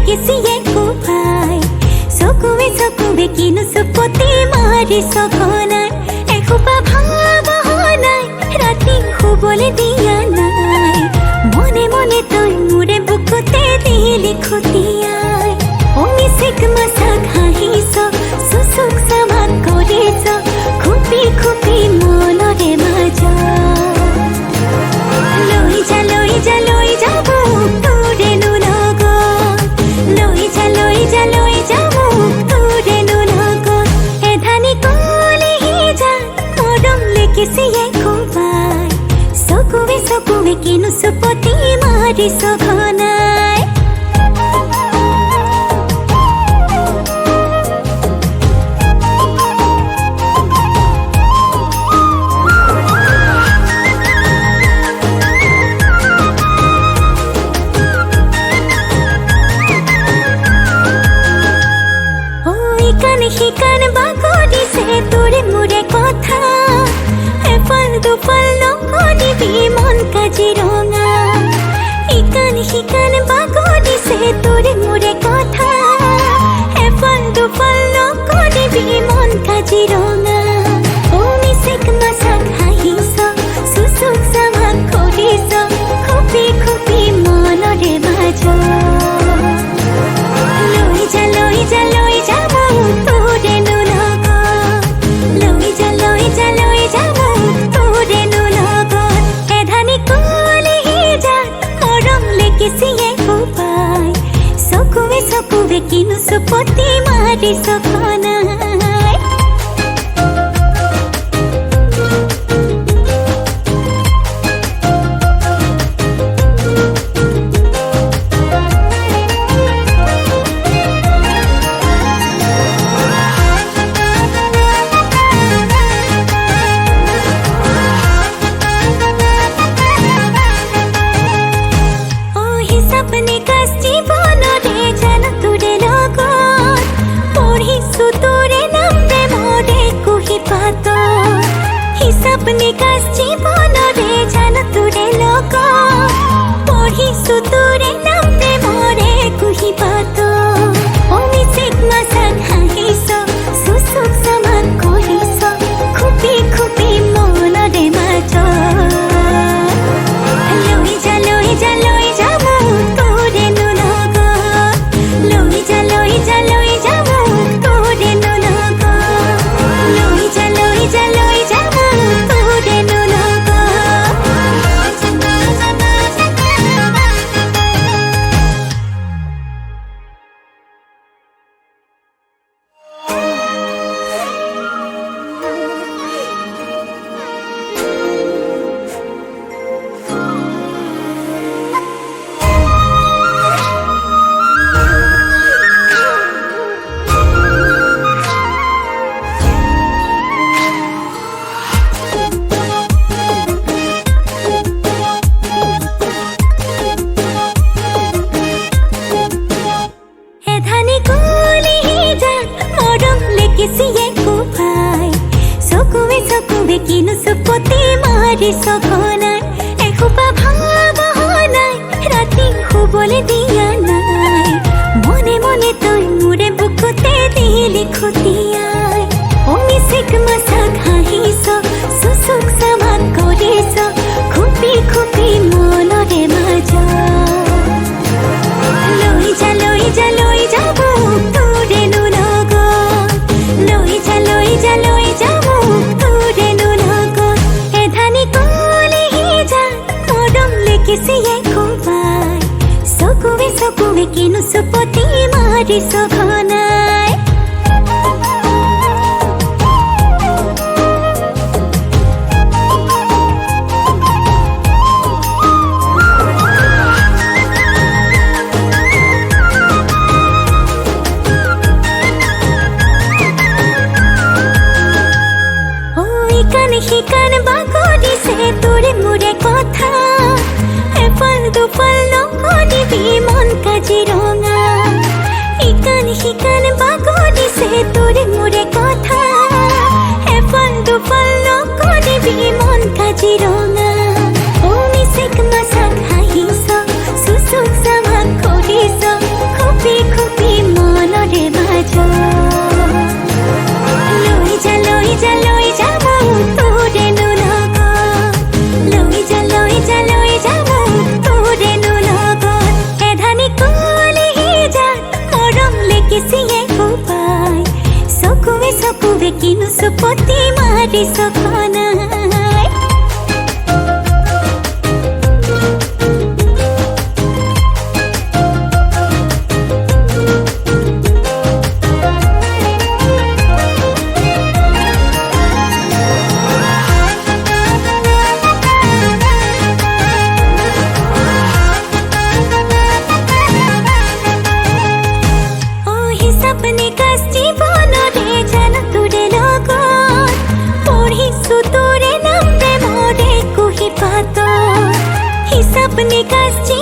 লেগেছিয়ে কোপায় চকুৱে কিনো চুপতি মাৰি সঘনাই এসোপা ভাৱনাই ৰাতি শুবলৈ দিয়া নাই মনে মনে তই মোৰে বুকুতে দিলি খুটিয়াই অমিচিক মাছাক হাঁহিছ চুচুক চামাক কৰিছ খুপি খুপি মনৰে মাজ লৈ যা লৈ যা লৈ যাব তোৰেনো লগত লৈ যা লৈ যা লৈ যাব তোৰেনো লগত এধানি কলিহি যা মৰম লেগিছিয়ে কোবাই চকুৱে কিনো চুপতি মাৰি সঘনাই শিকান বাগৰিছে তোৰে মোৰে কথা এফাল দুফাল নকৰিবি মন কাজিৰঙা শিকান বাগৰিছে তোৰে মোৰে কথা এফাল দুফাল নকৰিবি মন কাজিৰঙা অমিচিক মাছাক হাঁহিছ চুচুক চামাক কৰিছ খুপি খুপি মনৰে মাজ লৈ যা লৈ যা লৈ যাব তোৰেনো লগত লৈ যা লৈ যা লৈ যাব তোৰেনো লগত এধানি কলিহি যা মৰম লেগিছিয়ে কোবাই চকুৱে কিনো চুপতি মাৰি সঘনাই হিচাপনি কাজ জীবনৰে জান তোৰে লগত পঢ়িছো তোৰে নামে মৰে কুহি পাত অমিচিক মাছাক হাঁহিছ চুচুক চামাক কৰিছ খুপি খুপি মনৰে মাজ লৈ যা লৈ যা লৈ যাব তোৰেনো লগত লৈ যা লৈ যা লৈ যাব তোৰেনো লগত লৈ যা লৈ যা লৈ যাব তোৰেনো লগত এধানি কলিহি যা মৰম লেগিছিয়ে কোবাই চকুৱে কিনো চুপতি মাৰি সঘনাই এসোপা ভাৱনাই ৰাতি শুবলৈ দিয়া নাই মনে মনে তই মোৰে বুকুতে দিলি খুটিয়াই অমিচিক মাছাক হাঁহিছ চুচুক চামাক কৰিছ খুপি খুপি মনৰে মাজ লৈ যা লৈ যা লৈ যাব তোৰেনো লগত লৈ যা লৈ যা লৈ যাব তোৰেনো লগত এধানি কলিহি যা মৰম লেগিছিয়ে কোবাই চকুৱে কিনো চুপতি মাৰি সঘনাই শিকান বাগৰিছে তোৰে মোৰে কথা এফাল দুফাল নকৰিবি মন কাজিৰঙা শিকান বাগৰিছে তোৰে মোৰে কথা এফাল দুফাল নকৰিবি মন কাজিৰঙা অমিচিক মাছাক হাঁহিছ চুচুক চামাক কৰিছ খুপি পতি মারি সখনায় सपने कष्टी बोलो रे जन तुरे लोगो पढ़ी सुतुरे नाम रे मोरे कुही पातो ही सपने कष्टी